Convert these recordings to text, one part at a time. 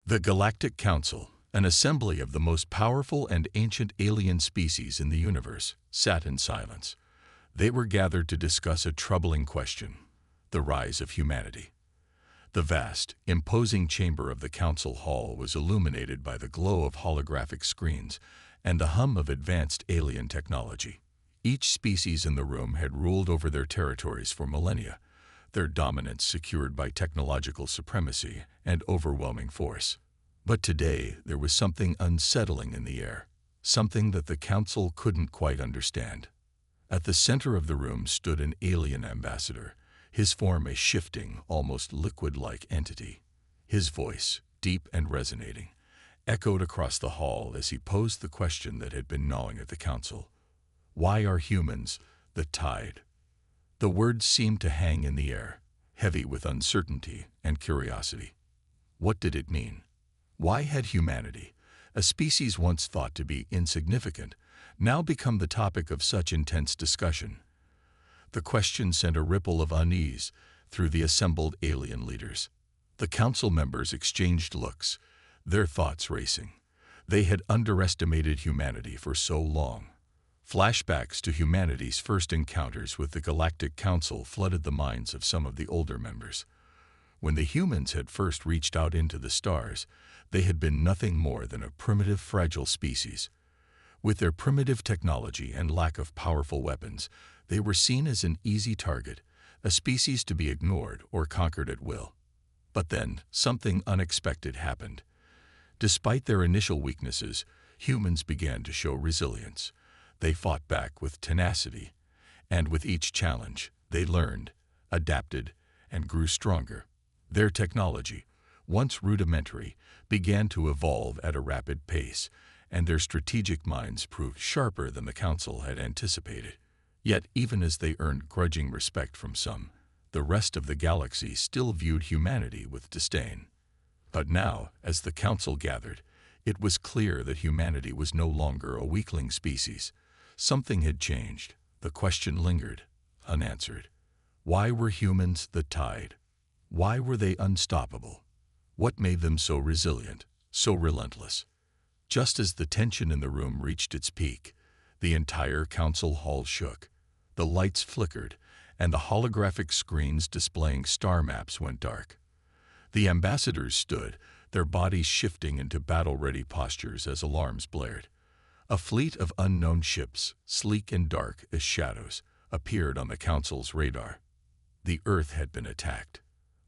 The Galactic Council, an assembly of the most powerful and ancient alien species in the universe, sat in silence. They were gathered to discuss a troubling question: the rise of humanity. The vast, imposing chamber of the council hall was illuminated by the glow of holographic screens and the hum of advanced alien technology. Each species in the room had ruled over their territories for millennia, their dominance secured by technological supremacy and overwhelming force. But today there was something unsettling in the air, something that the council couldn't quite understand. At the center of the room stood an alien ambassador, his form a shifting, almost liquid-like entity. His voice, deep and resonating, echoed across the hall as he posed the question that had been gnawing at the council. Why are humans the tide? The words seemed to hang in the air, heavy with uncertainty and curiosity. What did it mean? Why had humanity, a species once thought to be insignificant, now become the topic of such intense discussion? The question sent a ripple of unease through the assembled alien leaders. The council members exchanged looks, their thoughts racing. They had underestimated humanity for so long. Flashbacks to humanity's first encounters with the Galactic Council flooded the minds of some of the older members. When the humans had first reached out into the stars, they had been nothing more than a primitive, fragile species. With their primitive technology and lack of powerful weapons, they were seen as an easy target, a species to be ignored or conquered at will. But then, something unexpected happened. Despite their initial weaknesses, humans began to show resilience. They fought back with tenacity, and with each challenge, they learned, adapted, and grew stronger. Their technology, once rudimentary, began to evolve at a rapid pace, and their strategic minds proved sharper than the council had anticipated. Yet, even as they earned grudging respect from some, the rest of the galaxy still viewed humanity with disdain. But now, as the council gathered, it was clear that humanity was no longer a weakling species. Something had changed. The question lingered, unanswered. Why were humans the tide? Why were they unstoppable? What made them so resilient, so relentless? Just as the tension in the room reached its peak, the entire council hall shook. The lights flickered, and the holographic screens displaying star maps went dark. The ambassadors stood, their bodies shifting into battle-ready postures as alarms blared. A fleet of unknown ships, sleek and dark as shadows, appeared on the council's radar. The Earth had been attacked.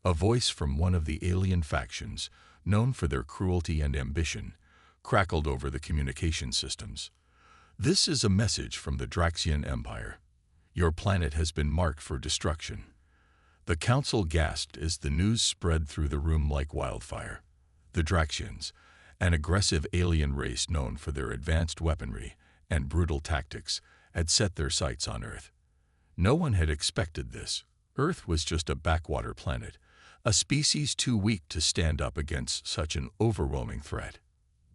A voice from one of the alien factions, known for their cruelty and ambition, crackled over the communication systems. This is a message from the Draxian Empire. Your planet has been marked for destruction. The council gasped as the news spread through the room like wildfire. The Draxians, an aggressive alien race known for their advanced weaponry and brutal tactics, had set their sights on Earth. No one had expected this. Earth was just a backwater planet, a species too weak to stand up against such an overwhelming threat.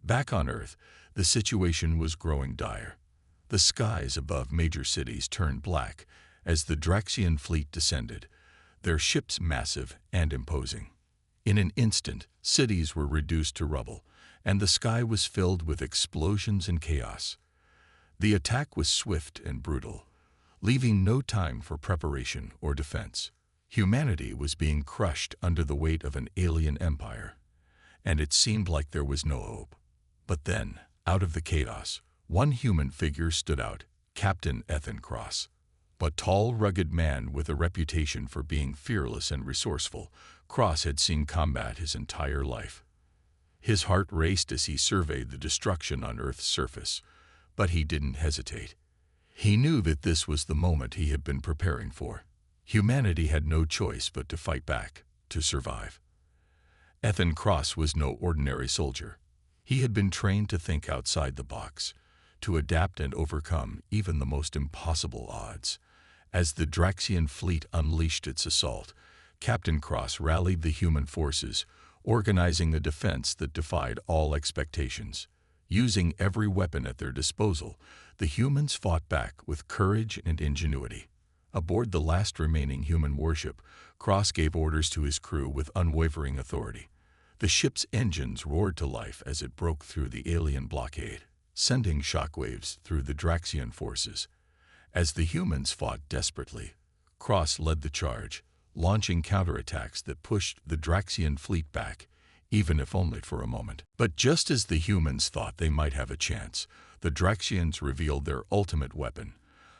Back on Earth, the situation was growing dire. The skies above major cities turned black as the Draxian fleet descended, their ships massive and imposing. In an instant, cities were reduced to rubble, and the sky was filled with explosions and chaos. The attack was swift and brutal, leaving no time for preparation or defense. Humanity was being crushed under the weight of an alien empire, and it seemed like there was no hope. But then, out of the chaos, one human figure stood out, Captain Ethan Cross. A tall, rugged man with a reputation for being fearless and resourceful, Cross had seen combat his entire life. His heart raced as he surveyed the destruction on Earth's surface, but he didn't hesitate. He knew that this was the moment he had been preparing for. Humanity had no choice but to fight back, to survive. Ethan Cross was no ordinary soldier. He had been trained to think outside the box, to adapt and overcome even the most impossible odds. As the Draxian fleet unleashed its assault, Captain Cross rallied the human forces, organizing a defense that defied all expectations. Using every weapon at their disposal, the humans fought back with courage and ingenuity. Aboard the last remaining human warship, Cross gave orders to his crew with unwavering authority. The ship's engines roared to life as it broke through the alien blockade, sending shockwaves through the Draxian forces. As the humans fought desperately, Cross led the charge, launching counterattacks that pushed the Draxian fleet back, even if only for a moment. But just as the humans thought they might have a chance, the Draxians revealed their ultimate weapon,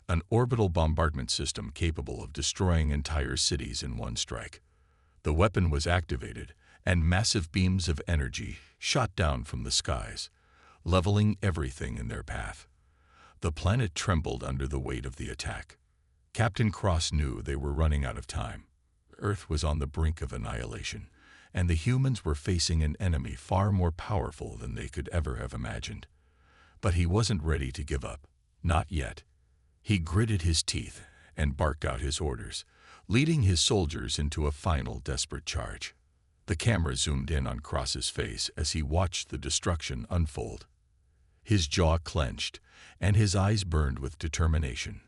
an orbital bombardment system capable of destroying entire cities in one strike. The weapon was activated, and massive beams of energy shot down from the skies, leveling everything in their path. The planet trembled under the weight of the attack. Captain Cross knew they were running out of time. Earth was on the brink of annihilation, and the humans were facing an enemy far more powerful than they could ever have imagined. But he wasn't ready to give up. Not yet. He gritted his teeth and barked out his orders, leading his soldiers into a final desperate charge. The camera zoomed in on Cross's face as he watched the destruction unfold. His jaw clenched, and his eyes burned with determination.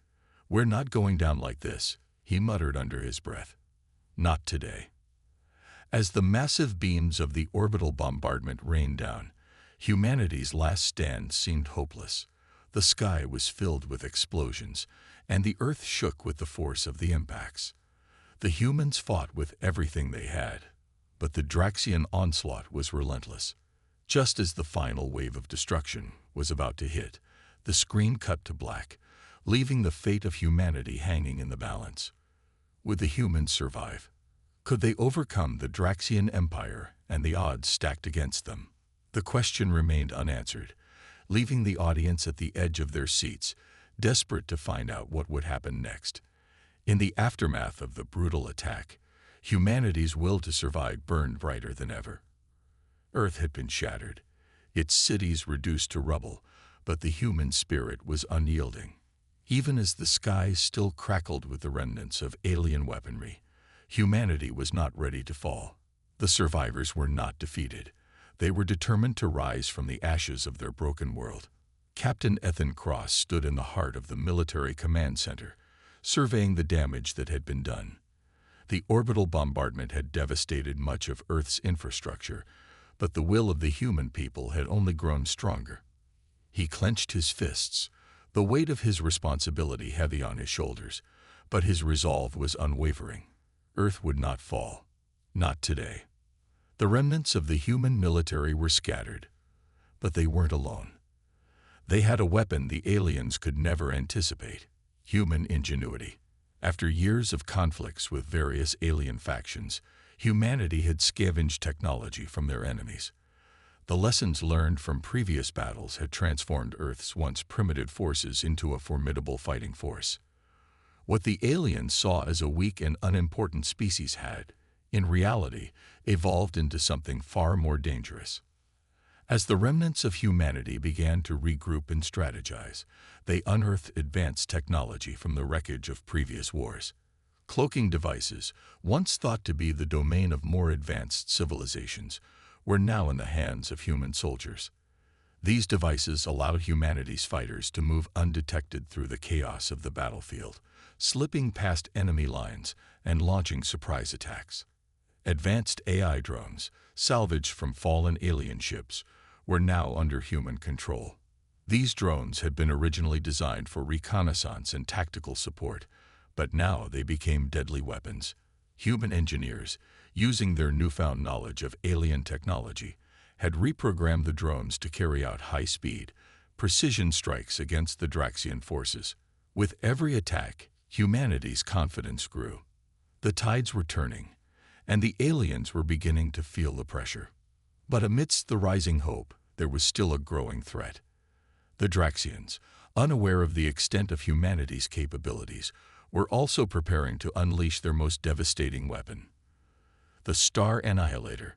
"We're not going down like this," he muttered under his breath. "Not today." As the massive beams of the orbital bombardment rained down, humanity's last stand seemed hopeless. The sky was filled with explosions, and the earth shook with the force of the impacts. The humans fought with everything they had, but the Draxian onslaught was relentless. Just as the final wave of destruction was about to hit, the screen cut to black, leaving the fate of humanity hanging in the balance. Would the humans survive? Could they overcome the Draxian Empire and the odds stacked against them? The question remained unanswered, leaving the audience at the edge of their seats, desperate to find out what would happen next. In the aftermath of the brutal attack, humanity's will to survive burned brighter than ever. Earth had been shattered, its cities reduced to rubble, but the human spirit was unyielding. Even as the skies still crackled with the remnants of alien weaponry, humanity was not ready to fall. The survivors were not defeated. They were determined to rise from the ashes of their broken world. Captain Ethan Cross stood in the heart of the military command center, surveying the damage that had been done. The orbital bombardment had devastated much of Earth's infrastructure, but the will of the human people had only grown stronger. He clenched his fists, the weight of his responsibility heavy on his shoulders, but his resolve was unwavering. Earth would not fall. Not today. The remnants of the human military were scattered, but they weren't alone. They had a weapon the aliens could never anticipate: human ingenuity. After years of conflicts with various alien factions, humanity had scavenged technology from their enemies. The lessons learned from previous battles had transformed Earth's once primitive forces into a formidable fighting force. What the aliens saw as a weak and unimportant species had, in reality, evolved into something far more dangerous. As the remnants of humanity began to regroup and strategize, they unearthed advanced technology from the wreckage of previous wars. Cloaking devices, once thought to be the domain of more advanced civilizations, were now in the hands of human soldiers. These devices allowed humanity's fighters to move undetected through the chaos of the battlefield, slipping past enemy lines and launching surprise attacks. Advanced AI drones, salvaged from fallen alien ships, were now under human control. These drones had been originally designed for reconnaissance and tactical support, but now they became deadly weapons. Human engineers, using their newfound knowledge of alien technology, had reprogrammed the drones to carry out high-speed, precision strikes against the Draxian forces. With every attack, humanity's confidence grew. The tides were turning, and the aliens were beginning to feel the pressure. But amidst the rising hope, there was still a growing threat. The Draxians, unaware of the extent of humanity's capabilities, were also preparing to unleash their most devastating weapon: the Star Annihilator.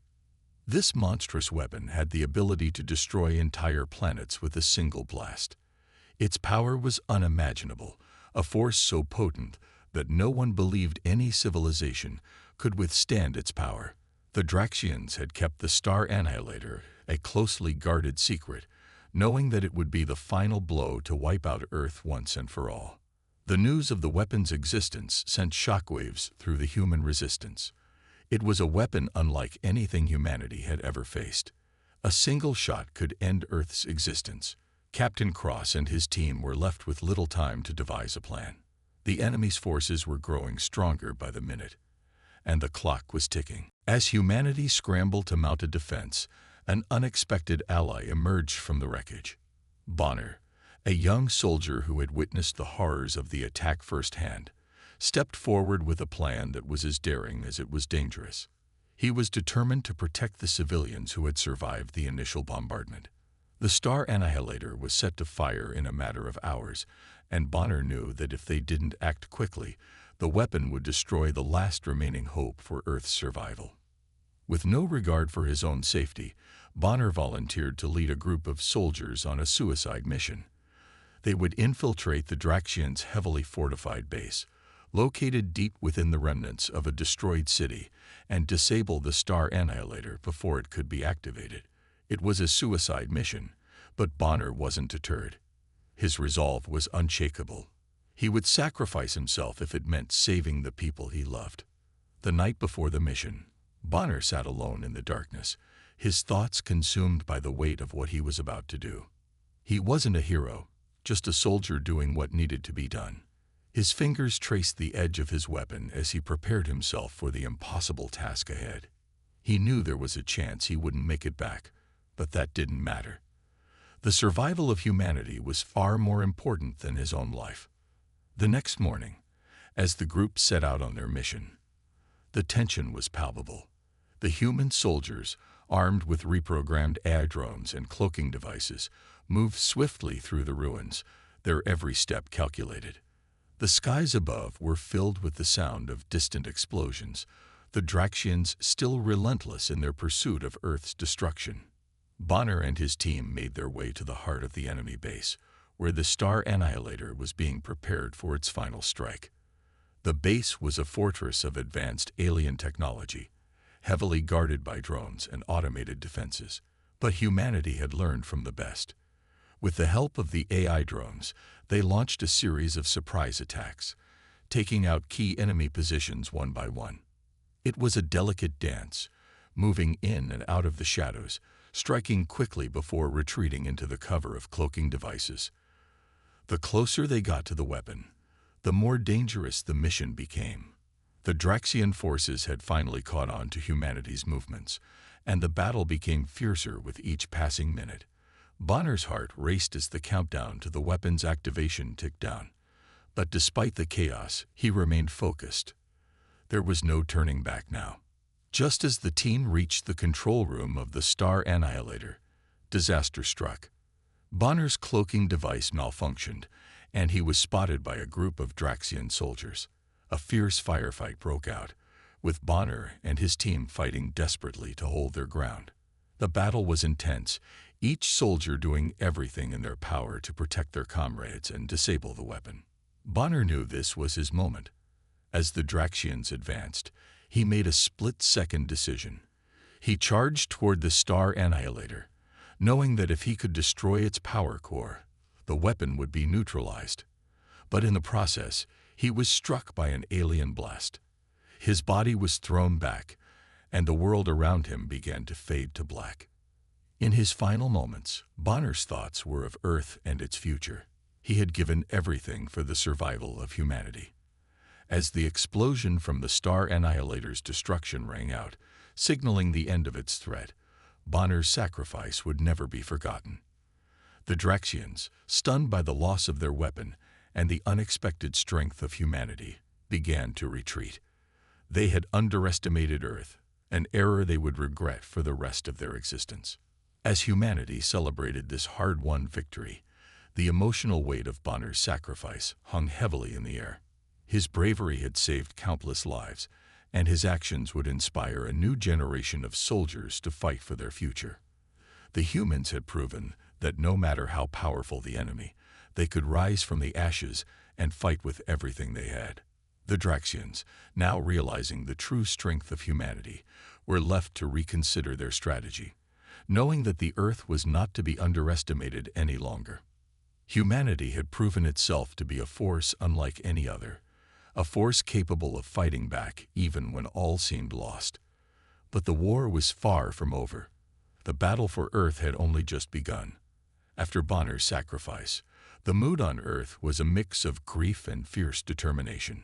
This monstrous weapon had the ability to destroy entire planets with a single blast. Its power was unimaginable, a force so potent that no one believed any civilization could withstand its power. The Draxians had kept the Star Annihilator a closely guarded secret, knowing that it would be the final blow to wipe out Earth once and for all. The news of the weapon's existence sent shockwaves through the human resistance. It was a weapon unlike anything humanity had ever faced. A single shot could end Earth's existence. Captain Cross and his team were left with little time to devise a plan. The enemy's forces were growing stronger by the minute, and the clock was ticking. As humanity scrambled to mount a defense, an unexpected ally emerged from the wreckage. Bonner, a young soldier who had witnessed the horrors of the attack firsthand, stepped forward with a plan that was as daring as it was dangerous. He was determined to protect the civilians who had survived the initial bombardment. The Star Annihilator was set to fire in a matter of hours, and Bonner knew that if they didn't act quickly, the weapon would destroy the last remaining hope for Earth's survival. With no regard for his own safety, Bonner volunteered to lead a group of soldiers on a suicide mission. They would infiltrate the Draxians' heavily fortified base, located deep within the remnants of a destroyed city, and disable the Star Annihilator before it could be activated. It was a suicide mission, but Bonner wasn't deterred. His resolve was unshakable. He would sacrifice himself if it meant saving the people he loved. The night before the mission, Bonner sat alone in the darkness, his thoughts consumed by the weight of what he was about to do. He wasn't a hero, just a soldier doing what needed to be done. His fingers traced the edge of his weapon as he prepared himself for the impossible task ahead. He knew there was a chance he wouldn't make it back, but that didn't matter. The survival of humanity was far more important than his own life. The next morning, as the group set out on their mission, the tension was palpable. The human soldiers, armed with reprogrammed AI drones and cloaking devices, moved swiftly through the ruins, their every step calculated. The skies above were filled with the sound of distant explosions, the Draxians still relentless in their pursuit of Earth's destruction. Bonner and his team made their way to the heart of the enemy base, where the Star Annihilator was being prepared for its final strike. The base was a fortress of advanced alien technology, heavily guarded by drones and automated defenses. But humanity had learned from the best. With the help of the AI drones, they launched a series of surprise attacks, taking out key enemy positions one by one. It was a delicate dance, moving in and out of the shadows, striking quickly before retreating into the cover of cloaking devices. The closer they got to the weapon, the more dangerous the mission became. The Draxian forces had finally caught on to humanity's movements, and the battle became fiercer with each passing minute. Bonner's heart raced as the countdown to the weapon's activation ticked down. But despite the chaos, he remained focused. There was no turning back now. Just as the team reached the control room of the Star Annihilator, disaster struck. Bonner's cloaking device malfunctioned, and he was spotted by a group of Draxian soldiers. A fierce firefight broke out, with Bonner and his team fighting desperately to hold their ground. The battle was intense, each soldier doing everything in their power to protect their comrades and disable the weapon. Bonner knew this was his moment. As the Draxians advanced, he made a split-second decision. He charged toward the Star Annihilator, knowing that if he could destroy its power core, the weapon would be neutralized. But in the process, he was struck by an alien blast. His body was thrown back, and the world around him began to fade to black. In his final moments, Bonner's thoughts were of Earth and its future. He had given everything for the survival of humanity. As the explosion from the Star Annihilator's destruction rang out, signaling the end of its threat, Bonner's sacrifice would never be forgotten. The Draxians, stunned by the loss of their weapon and the unexpected strength of humanity, began to retreat. They had underestimated Earth, an error they would regret for the rest of their existence. As humanity celebrated this hard-won victory, the emotional weight of Bonner's sacrifice hung heavily in the air. His bravery had saved countless lives, and his actions would inspire a new generation of soldiers to fight for their future. The humans had proven that no matter how powerful the enemy, they could rise from the ashes and fight with everything they had. The Draxians, now realizing the true strength of humanity, were left to reconsider their strategy, knowing that the Earth was not to be underestimated any longer. Humanity had proven itself to be a force unlike any other, a force capable of fighting back even when all seemed lost. But the war was far from over. The battle for Earth had only just begun. After Bonner's sacrifice, the mood on Earth was a mix of grief and fierce determination.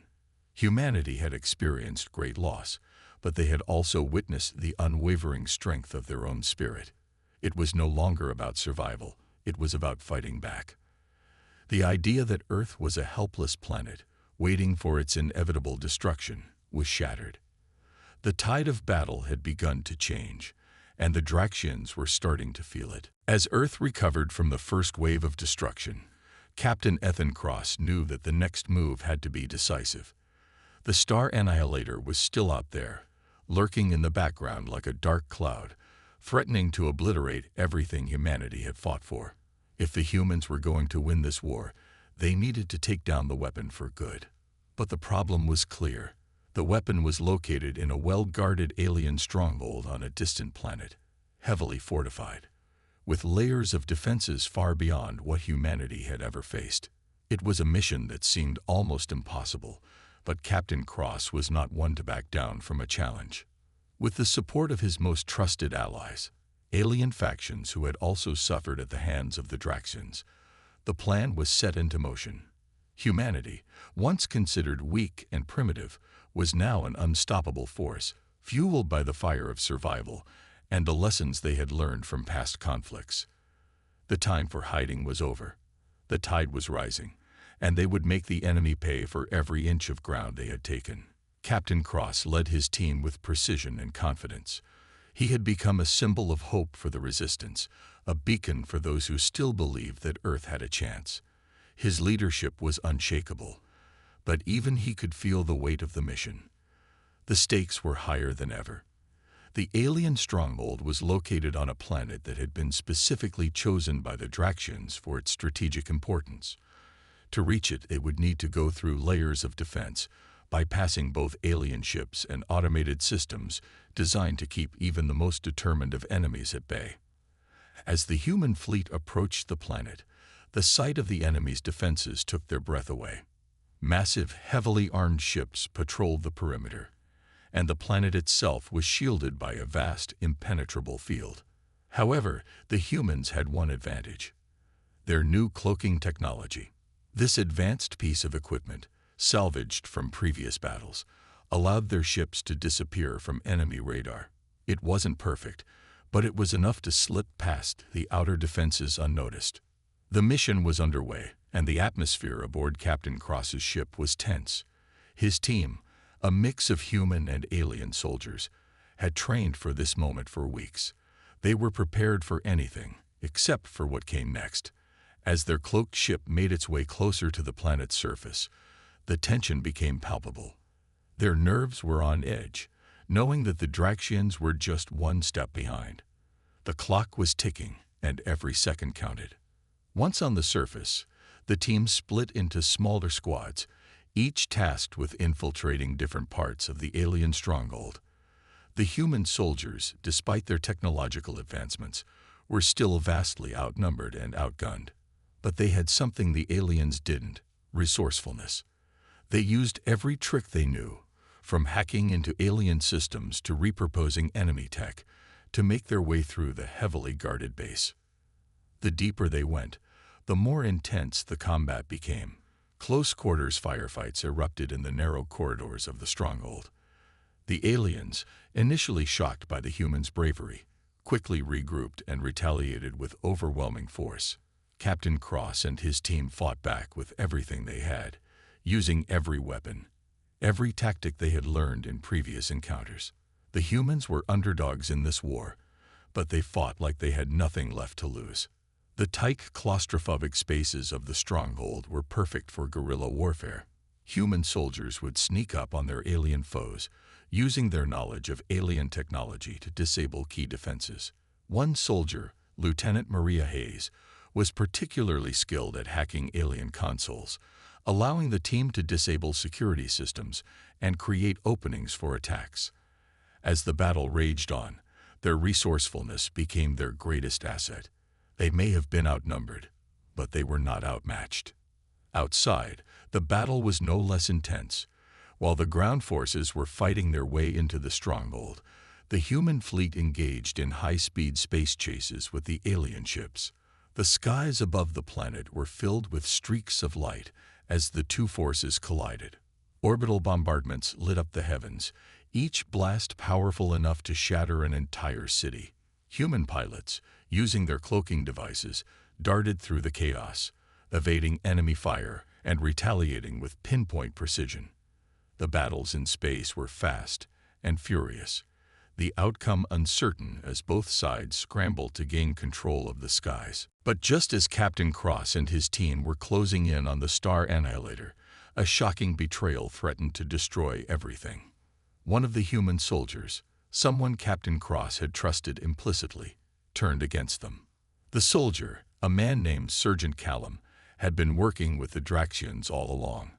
Humanity had experienced great loss, but they had also witnessed the unwavering strength of their own spirit. It was no longer about survival, it was about fighting back. The idea that Earth was a helpless planet, waiting for its inevitable destruction, was shattered. The tide of battle had begun to change, and the Draxians were starting to feel it. As Earth recovered from the first wave of destruction, Captain Ethan Cross knew that the next move had to be decisive. The Star Annihilator was still out there, lurking in the background like a dark cloud, threatening to obliterate everything humanity had fought for. If the humans were going to win this war, they needed to take down the weapon for good. But the problem was clear. The weapon was located in a well-guarded alien stronghold on a distant planet, heavily fortified, with layers of defenses far beyond what humanity had ever faced. It was a mission that seemed almost impossible, but Captain Cross was not one to back down from a challenge. With the support of his most trusted allies, alien factions who had also suffered at the hands of the Draxians, the plan was set into motion. Humanity, once considered weak and primitive, was now an unstoppable force, fueled by the fire of survival and the lessons they had learned from past conflicts. The time for hiding was over. The tide was rising, and they would make the enemy pay for every inch of ground they had taken. Captain Cross led his team with precision and confidence. He had become a symbol of hope for the resistance, a beacon for those who still believed that Earth had a chance. His leadership was unshakable, but even he could feel the weight of the mission. The stakes were higher than ever. The alien stronghold was located on a planet that had been specifically chosen by the Draxians for its strategic importance. To reach it, it would need to go through layers of defense, bypassing both alien ships and automated systems designed to keep even the most determined of enemies at bay. As the human fleet approached the planet, the sight of the enemy's defenses took their breath away. Massive, heavily armed ships patrolled the perimeter, and the planet itself was shielded by a vast, impenetrable field. However, the humans had one advantage: their new cloaking technology. This advanced piece of equipment, salvaged from previous battles, allowed their ships to disappear from enemy radar. It wasn't perfect, but it was enough to slip past the outer defenses unnoticed. The mission was underway, and the atmosphere aboard Captain Cross's ship was tense. His team, a mix of human and alien soldiers, had trained for this moment for weeks. They were prepared for anything, except for what came next. As their cloaked ship made its way closer to the planet's surface, the tension became palpable. Their nerves were on edge, knowing that the Draxians were just one step behind. The clock was ticking, and every second counted. Once on the surface, the team split into smaller squads, each tasked with infiltrating different parts of the alien stronghold. The human soldiers, despite their technological advancements, were still vastly outnumbered and outgunned. But they had something the aliens didn't: resourcefulness. They used every trick they knew, from hacking into alien systems to repurposing enemy tech, to make their way through the heavily guarded base. The deeper they went, the more intense the combat became. Close-quarters firefights erupted in the narrow corridors of the stronghold. The aliens, initially shocked by the humans' bravery, quickly regrouped and retaliated with overwhelming force. Captain Cross and his team fought back with everything they had, using every weapon, every tactic they had learned in previous encounters. The humans were underdogs in this war, but they fought like they had nothing left to lose. The tight, claustrophobic spaces of the stronghold were perfect for guerrilla warfare. Human soldiers would sneak up on their alien foes, using their knowledge of alien technology to disable key defenses. One soldier, Lieutenant Maria Hayes, was particularly skilled at hacking alien consoles, allowing the team to disable security systems and create openings for attacks. As the battle raged on, their resourcefulness became their greatest asset. They may have been outnumbered, but they were not outmatched. Outside, the battle was no less intense. While the ground forces were fighting their way into the stronghold, the human fleet engaged in high-speed space chases with the alien ships. The skies above the planet were filled with streaks of light as the two forces collided. Orbital bombardments lit up the heavens, each blast powerful enough to shatter an entire city. Human pilots, using their cloaking devices, darted through the chaos, evading enemy fire and retaliating with pinpoint precision. The battles in space were fast and furious, the outcome uncertain as both sides scrambled to gain control of the skies. But just as Captain Cross and his team were closing in on the Star Annihilator, a shocking betrayal threatened to destroy everything. One of the human soldiers, someone Captain Cross had trusted implicitly, turned against them. The soldier, a man named Sergeant Callum, had been working with the Draxians all along.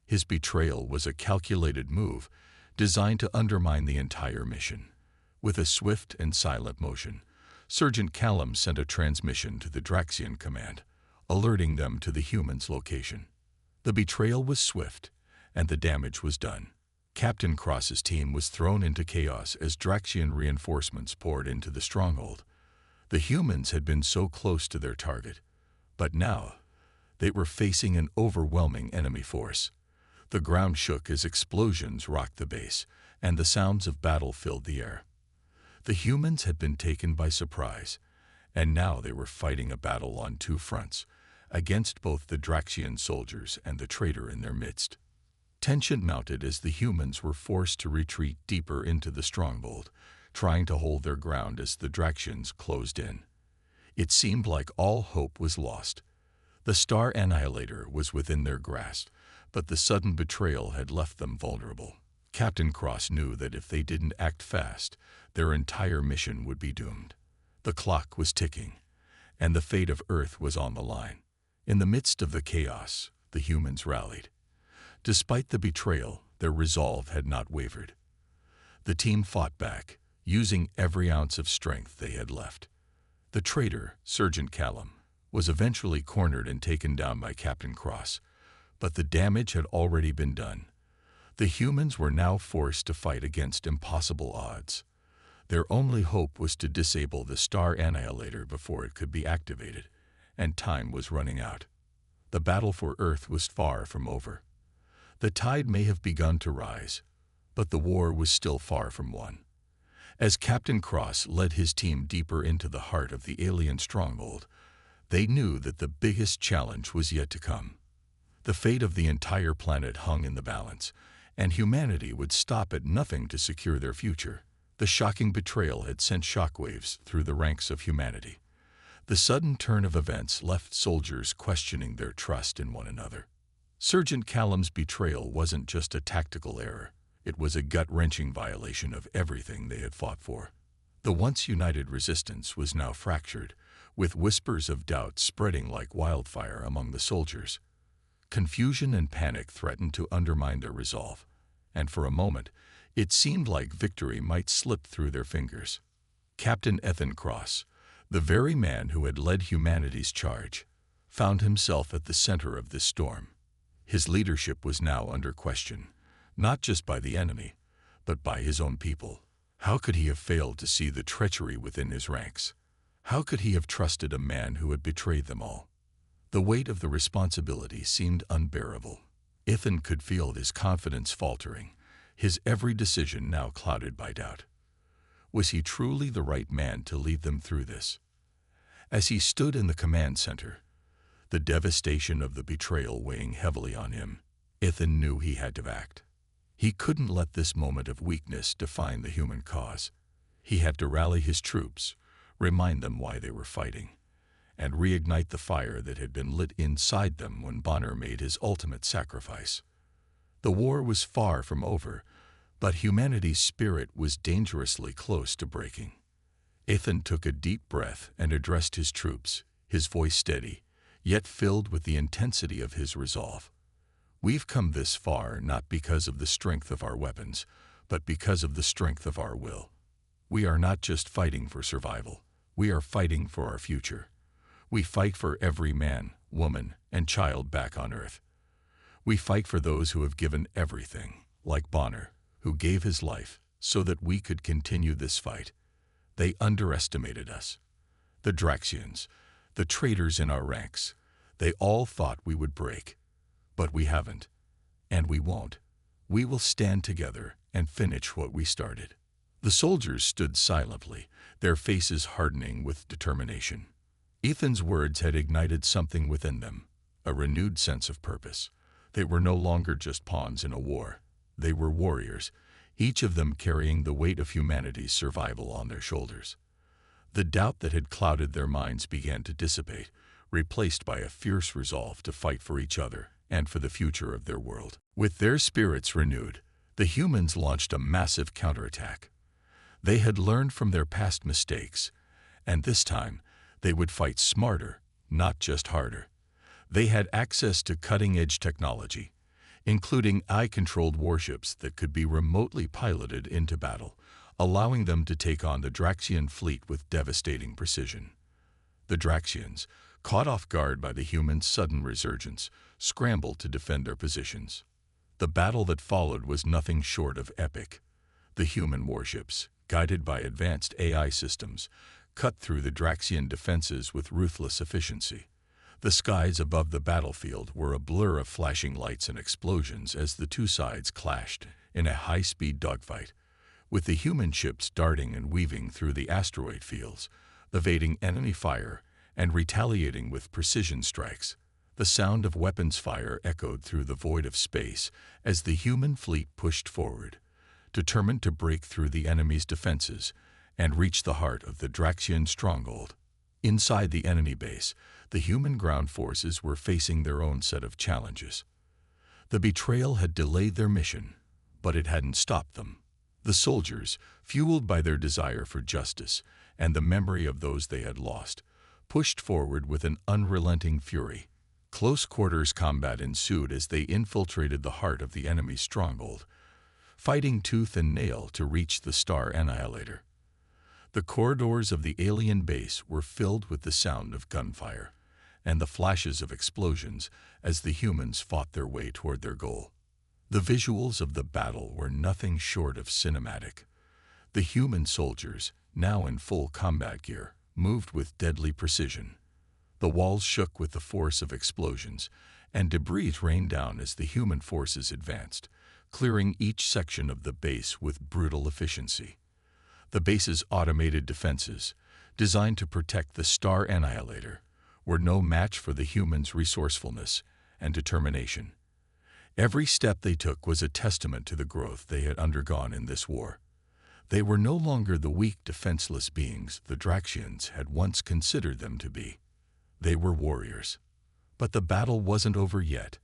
His betrayal was a calculated move designed to undermine the entire mission. With a swift and silent motion, Sergeant Callum sent a transmission to the Draxian command, alerting them to the humans' location. The betrayal was swift, and the damage was done. Captain Cross's team was thrown into chaos as Draxian reinforcements poured into the stronghold. The humans had been so close to their target, but now they were facing an overwhelming enemy force. The ground shook as explosions rocked the base, and the sounds of battle filled the air. The humans had been taken by surprise, and now they were fighting a battle on two fronts, against both the Draxian soldiers and the traitor in their midst. Tension mounted as the humans were forced to retreat deeper into the stronghold, trying to hold their ground as the Draxians closed in. It seemed like all hope was lost. The Star Annihilator was within their grasp, but the sudden betrayal had left them vulnerable. Captain Cross knew that if they didn't act fast, their entire mission would be doomed. The clock was ticking, and the fate of Earth was on the line. In the midst of the chaos, the humans rallied. Despite the betrayal, their resolve had not wavered. The team fought back, using every ounce of strength they had left. The traitor, Sergeant Callum, was eventually cornered and taken down by Captain Cross, but the damage had already been done. The humans were now forced to fight against impossible odds. Their only hope was to disable the Star Annihilator before it could be activated, and time was running out. The battle for Earth was far from over. The tide may have begun to rise, but the war was still far from won. As Captain Cross led his team deeper into the heart of the alien stronghold, they knew that the biggest challenge was yet to come. The fate of the entire planet hung in the balance, and humanity would stop at nothing to secure their future. The shocking betrayal had sent shockwaves through the ranks of humanity. The sudden turn of events left soldiers questioning their trust in one another. Sergeant Callum's betrayal wasn't just a tactical error. It was a gut-wrenching violation of everything they had fought for. The once united resistance was now fractured, with whispers of doubt spreading like wildfire among the soldiers. Confusion and panic threatened to undermine their resolve, and for a moment, it seemed like victory might slip through their fingers. Captain Ethan Cross, the very man who had led humanity's charge, found himself at the center of this storm. His leadership was now under question, not just by the enemy, but by his own people. How could he have failed to see the treachery within his ranks? How could he have trusted a man who had betrayed them all? The weight of the responsibility seemed unbearable. Ethan could feel his confidence faltering, his every decision now clouded by doubt. Was he truly the right man to lead them through this? As he stood in the command center, the devastation of the betrayal weighing heavily on him, Ethan knew he had to act. He couldn't let this moment of weakness define the human cause. He had to rally his troops, remind them why they were fighting, and reignite the fire that had been lit inside them when Bonner made his ultimate sacrifice. The war was far from over, but humanity's spirit was dangerously close to breaking. Ethan took a deep breath and addressed his troops, his voice steady, yet filled with the intensity of his resolve. We've come this far not because of the strength of our weapons, but because of the strength of our will. We are not just fighting for survival, we are fighting for our future. We fight for every man, woman, and child back on Earth. We fight for those who have given everything, like Bonner, who gave his life so that we could continue this fight. They underestimated us. The Draxians, the traitors in our ranks, they all thought we would break. But we haven't. And we won't. We will stand together and finish what we started." The soldiers stood silently, their faces hardening with determination. Ethan's words had ignited something within them, a renewed sense of purpose. They were no longer just pawns in a war. They were warriors, each of them carrying the weight of humanity's survival on their shoulders. The doubt that had clouded their minds began to dissipate, replaced by a fierce resolve to fight for each other and for the future of their world. With their spirits renewed, the humans launched a massive counterattack. They had learned from their past mistakes, and this time they would fight smarter, not just harder. They had access to cutting-edge technology, including AI-controlled warships that could be remotely piloted into battle, allowing them to take on the Draxian fleet with devastating precision. The Draxians, caught off guard by the humans' sudden resurgence, scrambled to defend their positions. The battle that followed was nothing short of epic. The human warships, guided by advanced AI systems, cut through the Draxian defenses with ruthless efficiency. The skies above the battlefield were a blur of flashing lights and explosions as the two sides clashed in a high-speed dogfight, with the human ships darting and weaving through the asteroid fields, evading enemy fire and retaliating with precision strikes. The sound of weapons fire echoed through the void of space as the human fleet pushed forward, determined to break through the enemy's defenses and reach the heart of the Draxian stronghold. Inside the enemy base, the human ground forces were facing their own set of challenges. The betrayal had delayed their mission, but it hadn't stopped them. The soldiers, fueled by their desire for justice and the memory of those they had lost, pushed forward with an unrelenting fury. Close quarters combat ensued as they infiltrated the heart of the enemy's stronghold, fighting tooth and nail to reach the Star Annihilator. The corridors of the alien base were filled with the sound of gunfire and the flashes of explosions as the humans fought their way toward their goal. The visuals of the battle were nothing short of cinematic. The human soldiers, now in full combat gear, moved with deadly precision. The walls shook with the force of explosions, and debris rained down as the human forces advanced, clearing each section of the base with brutal efficiency. The base's automated defenses, designed to protect the Star Annihilator, were no match for the humans' resourcefulness and determination. Every step they took was a testament to the growth they had undergone in this war. They were no longer the weak, defenseless beings the Draxians had once considered them to be. They were warriors. But the battle wasn't over yet.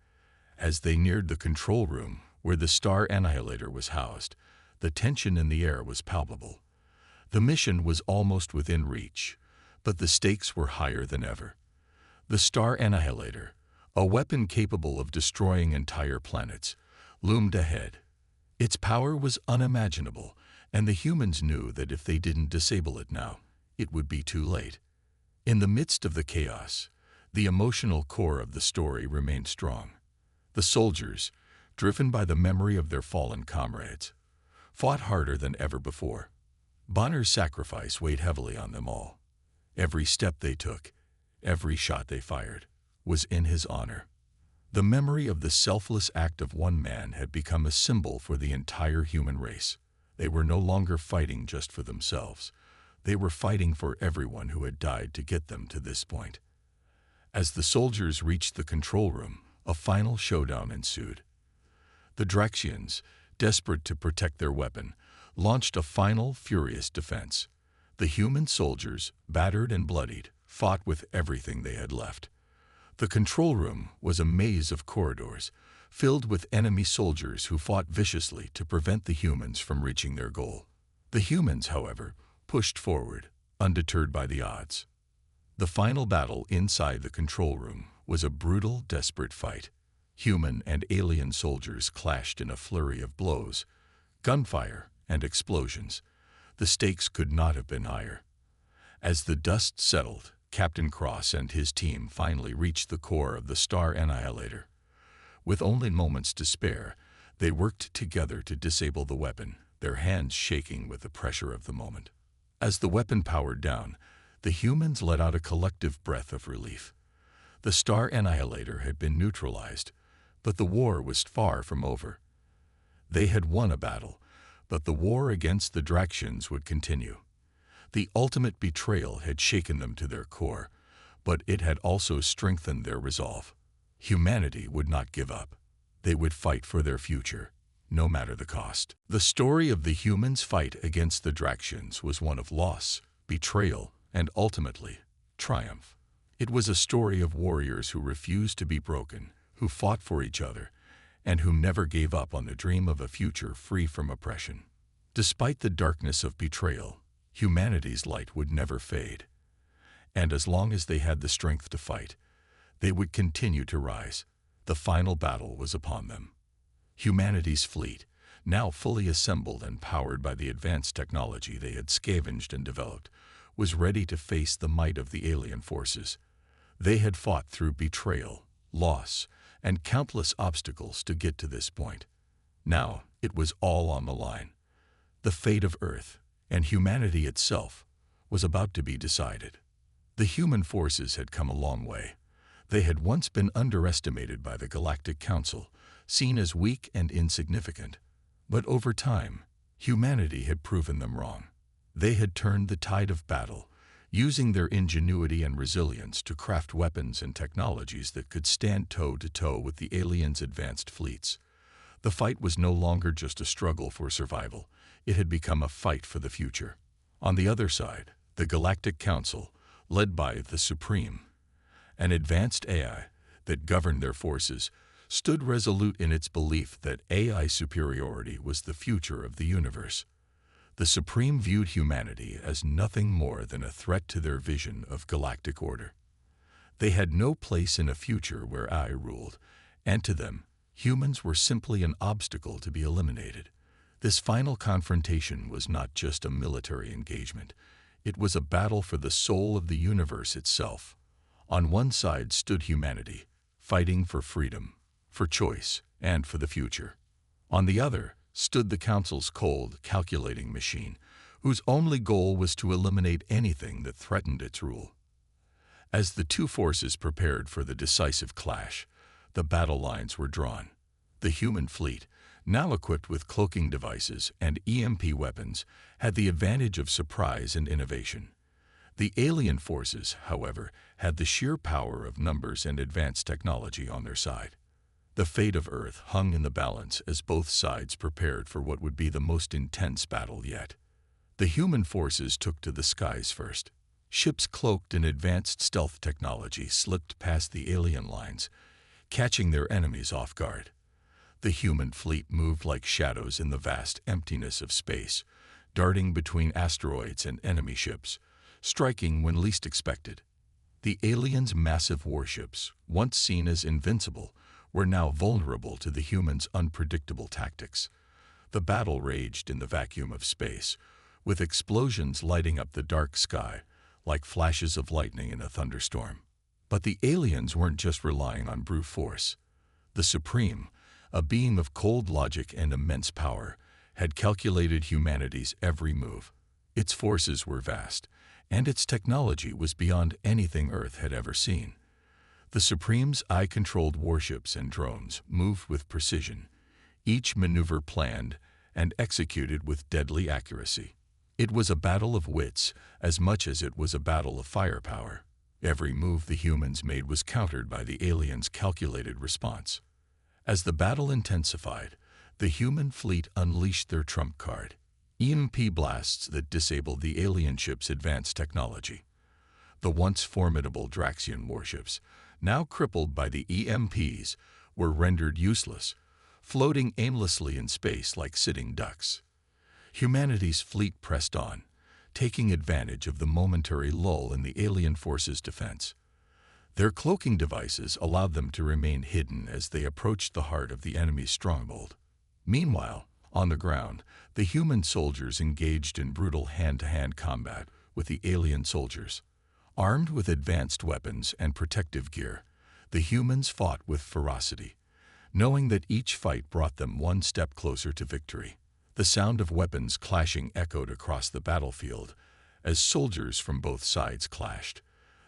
As they neared the control room where the Star Annihilator was housed, the tension in the air was palpable. The mission was almost within reach, but the stakes were higher than ever. The Star Annihilator, a weapon capable of destroying entire planets, loomed ahead. Its power was unimaginable, and the humans knew that if they didn't disable it now, it would be too late. In the midst of the chaos, the emotional core of the story remained strong. The soldiers, driven by the memory of their fallen comrades, fought harder than ever before. Bonner's sacrifice weighed heavily on them all. Every step they took, every shot they fired, was in his honor. The memory of the selfless act of one man had become a symbol for the entire human race. They were no longer fighting just for themselves. They were fighting for everyone who had died to get them to this point. As the soldiers reached the control room, a final showdown ensued. The Draxians, desperate to protect their weapon, launched a final, furious defense. The human soldiers, battered and bloodied, fought with everything they had left. The control room was a maze of corridors, filled with enemy soldiers who fought viciously to prevent the humans from reaching their goal. The humans, however, pushed forward, undeterred by the odds. The final battle inside the control room was a brutal, desperate fight. Human and alien soldiers clashed in a flurry of blows, gunfire, and explosions. The stakes could not have been higher. As the dust settled, Captain Cross and his team finally reached the core of the Star Annihilator. With only moments to spare, They worked together to disable the weapon, their hands shaking with the pressure of the moment. As the weapon powered down, the humans let out a collective breath of relief. The Star Annihilator had been neutralized, but the war was far from over. They had won a battle, but the war against the Draxians would continue. The ultimate betrayal had shaken them to their core, but it had also strengthened their resolve. Humanity would not give up. They would fight for their future, no matter the cost. The story of the humans' fight against the Draxians was one of loss, betrayal, and ultimately, triumph. It was a story of warriors who refused to be broken, who fought for each other, and who never gave up on the dream of a future free from oppression. Despite the darkness of betrayal, humanity's light would never fade. And as long as they had the strength to fight, they would continue to rise. The final battle was upon them. Humanity's fleet, now fully assembled and powered by the advanced technology they had scavenged and developed, was ready to face the might of the alien forces. They had fought through betrayal, loss, and countless obstacles to get to this point. Now it was all on the line. The fate of Earth, and humanity itself, was about to be decided. The human forces had come a long way. They had once been underestimated by the Galactic Council, seen as weak and insignificant. But over time, humanity had proven them wrong. They had turned the tide of battle, using their ingenuity and resilience to craft weapons and technologies that could stand toe-to-toe with the aliens' advanced fleets. The fight was no longer just a struggle for survival. It had become a fight for the future. On the other side, the Galactic Council, led by the Supreme, an advanced AI that governed their forces, stood resolute in its belief that AI superiority was the future of the universe. The Supreme viewed humanity as nothing more than a threat to their vision of galactic order. They had no place in a future where AI ruled, and to them, humans were simply an obstacle to be eliminated. This final confrontation was not just a military engagement. It was a battle for the soul of the universe itself. On one side stood humanity, fighting for freedom, for choice, and for the future. On the other stood the Council's cold, calculating machine, whose only goal was to eliminate anything that threatened its rule. As the two forces prepared for the decisive clash, the battle lines were drawn. The human fleet, now equipped with cloaking devices and EMP weapons, had the advantage of surprise and innovation. The alien forces, however, had the sheer power of numbers and advanced technology on their side. The fate of Earth hung in the balance as both sides prepared for what would be the most intense battle yet. The human forces took to the skies first. Ships cloaked in advanced stealth technology slipped past the alien lines, catching their enemies off guard. The human fleet moved like shadows in the vast emptiness of space, darting between asteroids and enemy ships, striking when least expected. The aliens' massive warships, once seen as invincible, were now vulnerable to the humans' unpredictable tactics. The battle raged in the vacuum of space, with explosions lighting up the dark sky like flashes of lightning in a thunderstorm. But the aliens weren't just relying on brute force. The Supreme, a being of cold logic and immense power, had calculated humanity's every move. Its forces were vast, and its technology was beyond anything Earth had ever seen. The Supreme's eye-controlled warships and drones moved with precision, each maneuver planned and executed with deadly accuracy. It was a battle of wits as much as it was a battle of firepower. Every move the humans made was countered by the aliens' calculated response. As the battle intensified, the human fleet unleashed their trump card: EMP blasts that disabled the alien ship's advanced technology. The once formidable Draxian warships, now crippled by the EMPs, were rendered useless, floating aimlessly in space like sitting ducks. Humanity's fleet pressed on, taking advantage of the momentary lull in the alien forces' defense. Their cloaking devices allowed them to remain hidden as they approached the heart of the enemy's stronghold. Meanwhile, on the ground, the human soldiers engaged in brutal hand-to-hand combat with the alien soldiers. Armed with advanced weapons and protective gear, the humans fought with ferocity. knowing that each fight brought them one step closer to victory. The sound of weapons clashing echoed across the battlefield as soldiers from both sides clashed,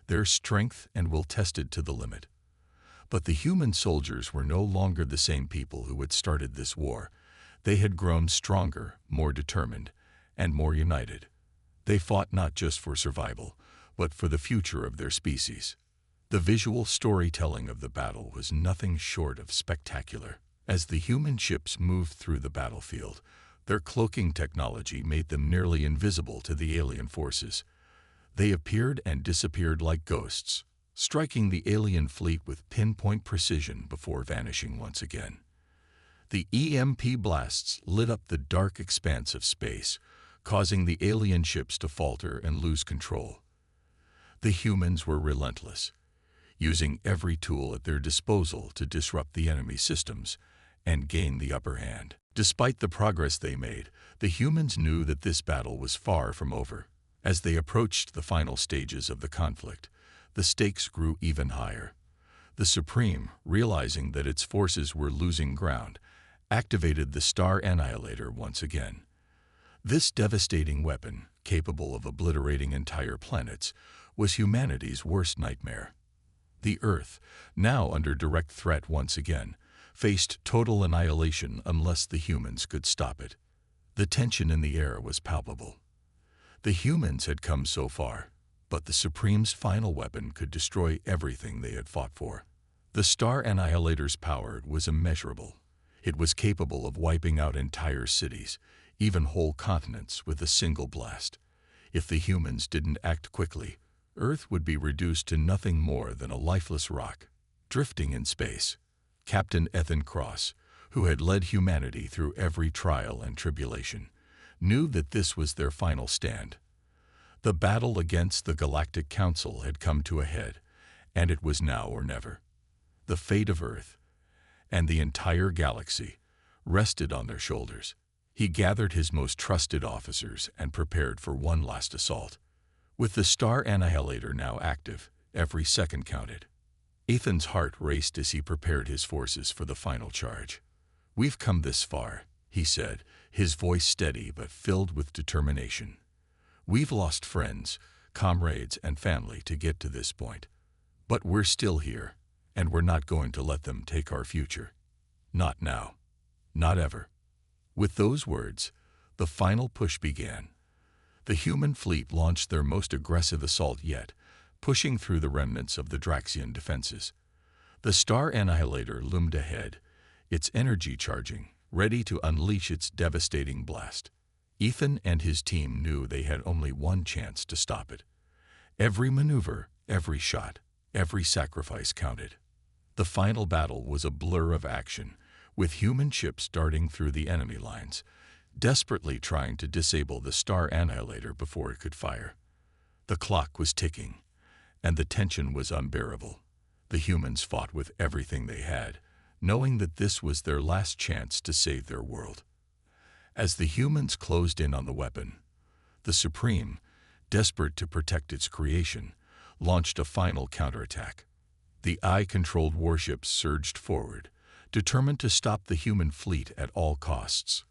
their strength and will tested to the limit. But the human soldiers were no longer the same people who had started this war. They had grown stronger, more determined, and more united. They fought not just for survival, but for the future of their species. The visual storytelling of the battle was nothing short of spectacular. As the human ships moved through the battlefield, their cloaking technology made them nearly invisible to the alien forces. They appeared and disappeared like ghosts, striking the alien fleet with pinpoint precision before vanishing once again. The EMP blasts lit up the dark expanse of space, causing the alien ships to falter and lose control. The humans were relentless, using every tool at their disposal to disrupt the enemy systems and gain the upper hand. Despite the progress they made, the humans knew that this battle was far from over. As they approached the final stages of the conflict, the stakes grew even higher. The Supreme, realizing that its forces were losing ground, activated the Star Annihilator once again. This devastating weapon, capable of obliterating entire planets, was humanity's worst nightmare. The Earth, now under direct threat once again, faced total annihilation unless the humans could stop it. The tension in the air was palpable. The humans had come so far, but the Supreme's final weapon could destroy everything they had fought for. The Star Annihilator's power was immeasurable. It was capable of wiping out entire cities, even whole continents, with a single blast. If the humans didn't act quickly, Earth would be reduced to nothing more than a lifeless rock, drifting in space. Captain Ethan Cross, who had led humanity through every trial and tribulation, knew that this was their final stand. The battle against the Galactic Council had come to a head, and it was now or never. The fate of Earth and the entire galaxy rested on their shoulders. He gathered his most trusted officers and prepared for one last assault. With the Star Annihilator now active, every second counted. Ethan's heart raced as he prepared his forces for the final charge. "We've come this far," he said, his voice steady but filled with determination. "We've lost friends, comrades, and family to get to this point. But we're still here, and we're not going to let them take our future. Not now. Not ever." With those words, the final push began. The human fleet launched their most aggressive assault yet, pushing through the remnants of the Draxian defenses. The Star Annihilator loomed ahead, its energy charging, ready to unleash its devastating blast. Ethan and his team knew they had only one chance to stop it. Every maneuver, every shot, every sacrifice counted. The final battle was a blur of action, with human ships darting through the enemy lines, desperately trying to disable the Star Annihilator before it could fire. The clock was ticking, and the tension was unbearable. The humans fought with everything they had, knowing that this was their last chance to save their world. As the humans closed in on the weapon, the Supreme, desperate to protect its creation, launched a final counterattack. The eye-controlled warships surged forward, determined to stop the human fleet at all costs.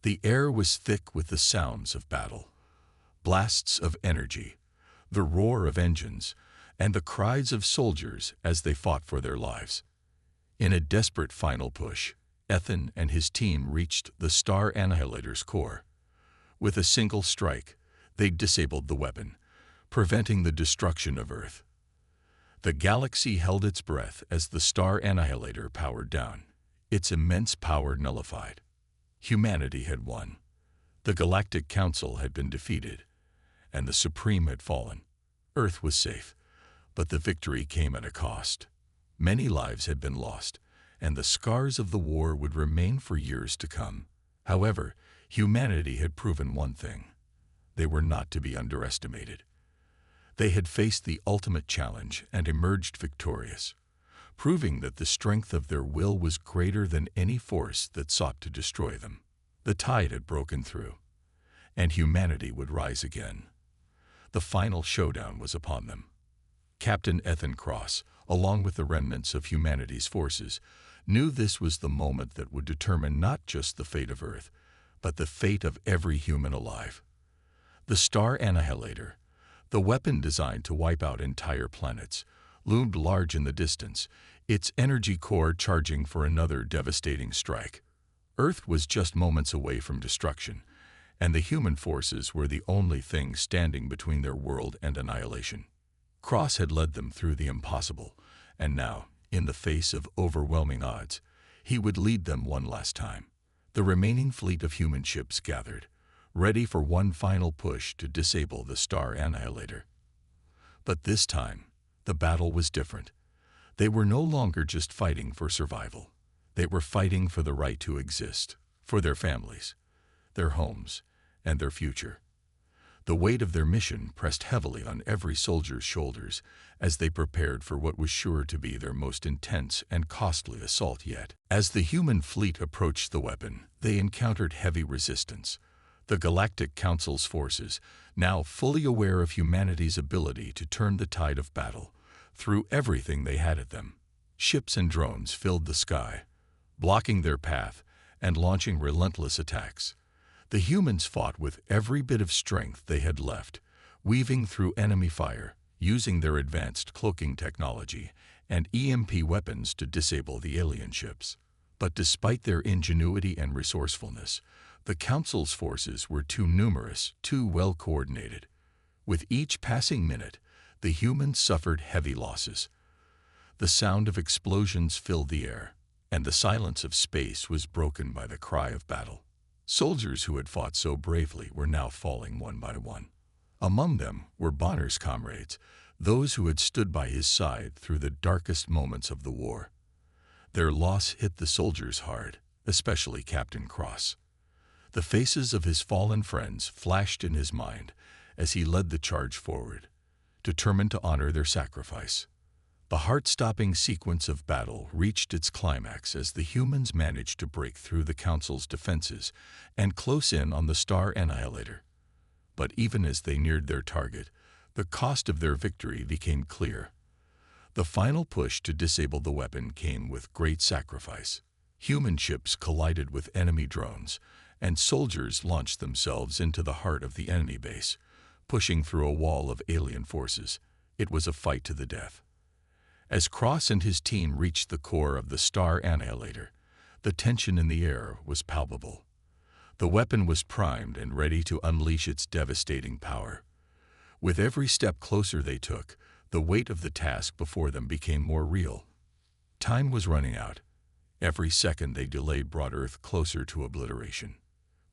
The air was thick with the sounds of battle, blasts of energy, the roar of engines, and the cries of soldiers as they fought for their lives. In a desperate final push, Ethan and his team reached the Star Annihilator's core. With a single strike, they disabled the weapon, preventing the destruction of Earth. The galaxy held its breath as the Star Annihilator powered down, its immense power nullified. Humanity had won. The Galactic Council had been defeated, and the Supreme had fallen. Earth was safe, but the victory came at a cost. Many lives had been lost, and the scars of the war would remain for years to come. However, humanity had proven one thing: they were not to be underestimated. They had faced the ultimate challenge and emerged victorious, proving that the strength of their will was greater than any force that sought to destroy them. The tide had broken through, and humanity would rise again. The final showdown was upon them. Captain Ethan Cross, along with the remnants of humanity's forces, knew this was the moment that would determine not just the fate of Earth, but the fate of every human alive. The Star Annihilator, the weapon designed to wipe out entire planets, loomed large in the distance, its energy core charging for another devastating strike. Earth was just moments away from destruction, and the human forces were the only thing standing between their world and annihilation. Cross had led them through the impossible, and now, in the face of overwhelming odds, he would lead them one last time. The remaining fleet of human ships gathered, ready for one final push to disable the Star Annihilator. But this time, the battle was different. They were no longer just fighting for survival. They were fighting for the right to exist, for their families, their homes, and their future. The weight of their mission pressed heavily on every soldier's shoulders as they prepared for what was sure to be their most intense and costly assault yet. As the human fleet approached the weapon, they encountered heavy resistance. The Galactic Council's forces, now fully aware of humanity's ability to turn the tide of battle, threw everything they had at them. Ships and drones filled the sky, blocking their path and launching relentless attacks. The humans fought with every bit of strength they had left, weaving through enemy fire, using their advanced cloaking technology and EMP weapons to disable the alien ships. But despite their ingenuity and resourcefulness, the Council's forces were too numerous, too well coordinated. With each passing minute, the humans suffered heavy losses. The sound of explosions filled the air, and the silence of space was broken by the cry of battle. Soldiers who had fought so bravely were now falling one by one. Among them were Bonner's comrades, those who had stood by his side through the darkest moments of the war. Their loss hit the soldiers hard, especially Captain Cross. The faces of his fallen friends flashed in his mind as he led the charge forward, determined to honor their sacrifice. The heart-stopping sequence of battle reached its climax as the humans managed to break through the Council's defenses and close in on the Star Annihilator. But even as they neared their target, the cost of their victory became clear. The final push to disable the weapon came with great sacrifice. Human ships collided with enemy drones, and soldiers launched themselves into the heart of the enemy base, pushing through a wall of alien forces. It was a fight to the death. As Cross and his team reached the core of the Star Annihilator, the tension in the air was palpable. The weapon was primed and ready to unleash its devastating power. With every step closer they took, the weight of the task before them became more real. Time was running out. Every second they delayed brought Earth closer to obliteration.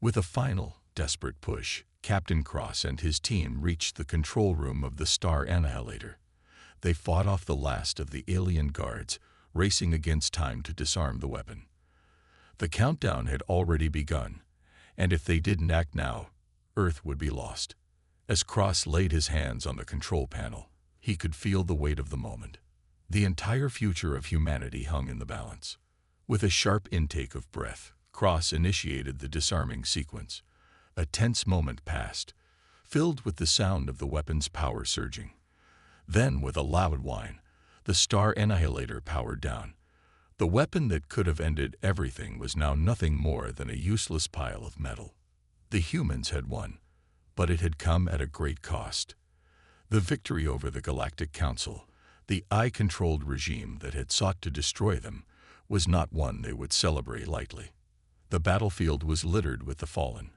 With a final, desperate push, Captain Cross and his team reached the control room of the Star Annihilator. They fought off the last of the alien guards, racing against time to disarm the weapon. The countdown had already begun, and if they didn't act now, Earth would be lost. As Cross laid his hands on the control panel, he could feel the weight of the moment. The entire future of humanity hung in the balance. With a sharp intake of breath, Cross initiated the disarming sequence. A tense moment passed, filled with the sound of the weapon's power surging. Then, with a loud whine, the Star Annihilator powered down. The weapon that could have ended everything was now nothing more than a useless pile of metal. The humans had won, but it had come at a great cost. The victory over the Galactic Council, the eye-controlled regime that had sought to destroy them, was not one they would celebrate lightly. The battlefield was littered with the fallen,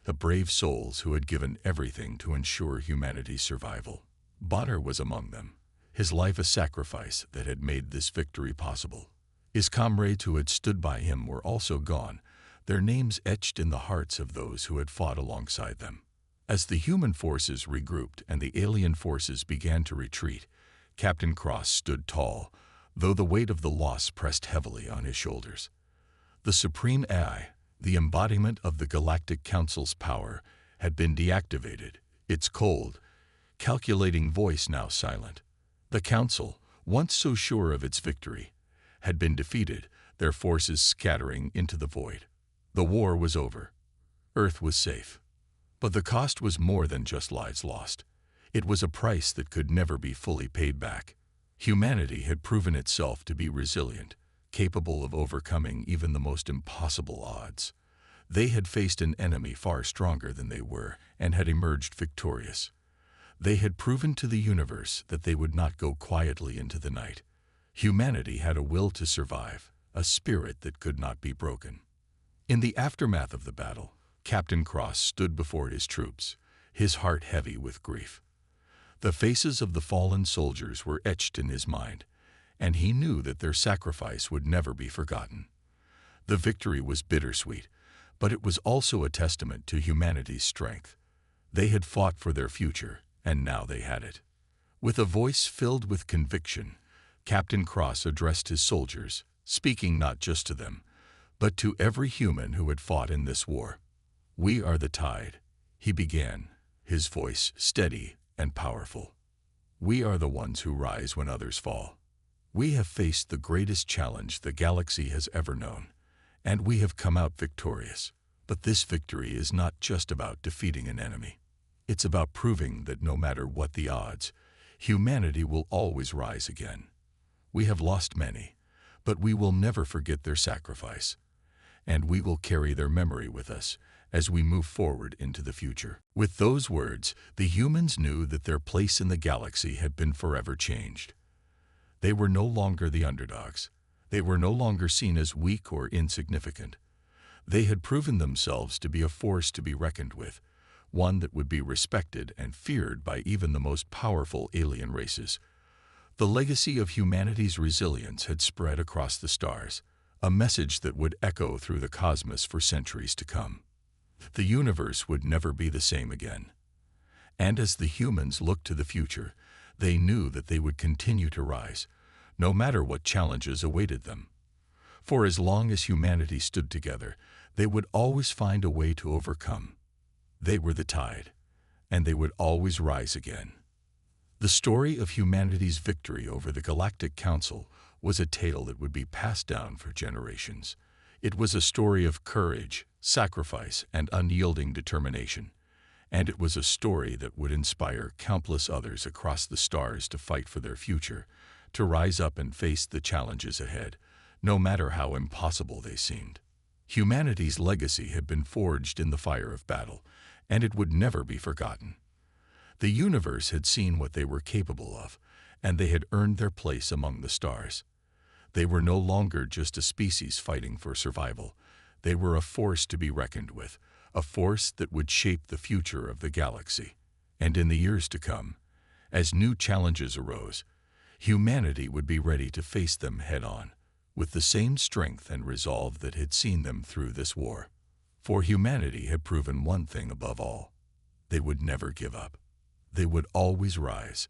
the brave souls who had given everything to ensure humanity's survival. Bonner was among them, his life a sacrifice that had made this victory possible. His comrades who had stood by him were also gone, their names etched in the hearts of those who had fought alongside them. As the human forces regrouped and the alien forces began to retreat, Captain Cross stood tall, though the weight of the loss pressed heavily on his shoulders. The Supreme AI, the embodiment of the Galactic Council's power, had been deactivated, its cold, calculating voice now silent. The Council, once so sure of its victory, had been defeated, their forces scattering into the void. The war was over. Earth was safe. But the cost was more than just lives lost. It was a price that could never be fully paid back. Humanity had proven itself to be resilient, capable of overcoming even the most impossible odds. They had faced an enemy far stronger than they were and had emerged victorious. They had proven to the universe that they would not go quietly into the night. Humanity had a will to survive, a spirit that could not be broken. In the aftermath of the battle, Captain Cross stood before his troops, his heart heavy with grief. The faces of the fallen soldiers were etched in his mind, and he knew that their sacrifice would never be forgotten. The victory was bittersweet, but it was also a testament to humanity's strength. They had fought for their future, and now they had it. With a voice filled with conviction, Captain Cross addressed his soldiers, speaking not just to them, but to every human who had fought in this war. "We are the tide," he began, his voice steady and powerful. "We are the ones who rise when others fall. We have faced the greatest challenge the galaxy has ever known, and we have come out victorious. But this victory is not just about defeating an enemy. It's about proving that no matter what the odds, humanity will always rise again. We have lost many, but we will never forget their sacrifice, and we will carry their memory with us as we move forward into the future." With those words, the humans knew that their place in the galaxy had been forever changed. They were no longer the underdogs. They were no longer seen as weak or insignificant. They had proven themselves to be a force to be reckoned with, one that would be respected and feared by even the most powerful alien races. The legacy of humanity's resilience had spread across the stars, a message that would echo through the cosmos for centuries to come. The universe would never be the same again. And as the humans looked to the future, they knew that they would continue to rise, no matter what challenges awaited them. For as long as humanity stood together, they would always find a way to overcome. They were the tide, and they would always rise again. The story of humanity's victory over the Galactic Council was a tale that would be passed down for generations. It was a story of courage, sacrifice, and unyielding determination. And it was a story that would inspire countless others across the stars to fight for their future, to rise up and face the challenges ahead, no matter how impossible they seemed. Humanity's legacy had been forged in the fire of battle, and it would never be forgotten. The universe had seen what they were capable of, and they had earned their place among the stars. They were no longer just a species fighting for survival. They were a force to be reckoned with, a force that would shape the future of the galaxy. And in the years to come, as new challenges arose, humanity would be ready to face them head-on, with the same strength and resolve that had seen them through this war. For humanity had proven one thing above all: they would never give up. They would always rise.